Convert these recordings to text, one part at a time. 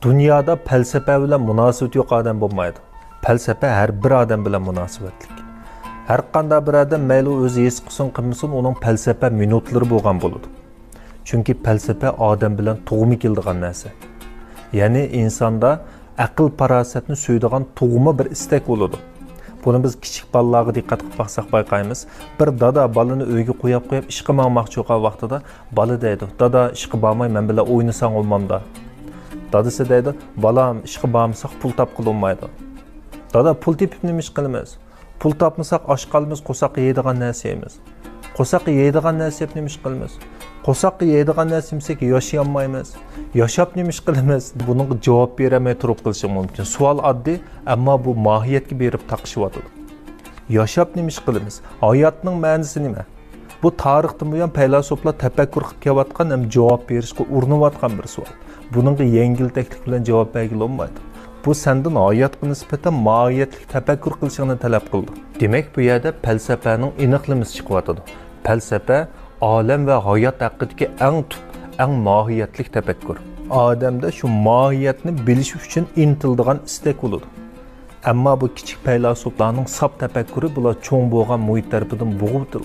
Dünyada felsefe bilan munosabat yo'q odam bo'lmaydi. Felsefe har bir odam bilan munosabatlik. Har qanday bir odam mayli o'zi his qilsin, qilmasin, uning felsefe minutlari bo'lgan bo'ladi. Chunki felsefe odam bilan tug'mi keladigan narsa. Ya'ni insonda aql farosatni so'yadigan tug'ma bir istak bo'ladi. Buni biz kichik bolalarga diqqat qilib baxsak bayqaymiz. Bir dada balani uyga qo'yib ishqa maqmoqchi bo'lgan vaqtida bola deydi: "Dada, ishqa bormay, men bilan o'ynasang olmamda." Dadası deydi: "Balam, ishqa bormasak pul topib olmaydi." Dada, pul tepib nima ish qilamiz? Pul topmasak oshqalimiz, qo'saq yeydigan narsa yeymiz. Qo'saq yeydigan narsa yeb nima ish qilamiz? Qo'saq yeydigan narsa yemsak yashay olmaymiz. Yashab nima ish qilamiz? Bunga javob beramay turib qilishim mumkin. Savol oddiy, ammo bu mohiyatga berib taqishyapti. Yashab nima ish qilamiz? Hayotning ma'nosi nima? Bu tarixdan buyon faylasuflar tafakkur qilib kelayotgan ham javob berishga urinayotgan bir savol. Buningga yengiltaklik bilan javob bergili olmaydi. Bu sendan hayotga nisbatan mohiyatli tafakkur qilishingni talab qildi. Demak, bu yerda falsafaning aniqlamasi chiqyotdi. Falsafa olam va hayot haqidagi eng mohiyatli tafakkur. Odamda shu mohiyatni bilish uchun intiladigan istak bo'ladi. Ammo bu kichik faylasuflarning sap tafakkuri bular cho'ng bo'lgan muhit tarafidan bo'g'ildi.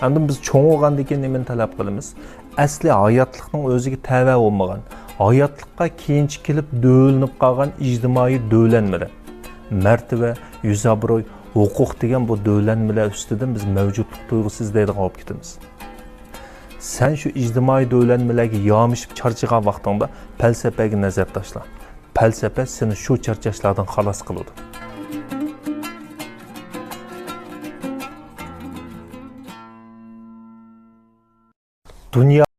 Endi biz cho'ng bo'lgandan keyin nimani talab qilamiz? Asli hayotlikning o'ziga tava bo'lmagan, hayotlikqa keyinchi kelib do'linib qolgan ijtimoiy do'lanmalar, martaba, yuzobro'y, huquq degan bu do'lanmalar ustidan biz mavjudlik tuyg'usi izlaydigan olib ketamiz. Sen shu ijtimoiy do'lanmalarga yomishib charchagan vaqtingda falsafaga nazar tashla. Falsafa seni shu charchashlardan xalos qiladi. Dünya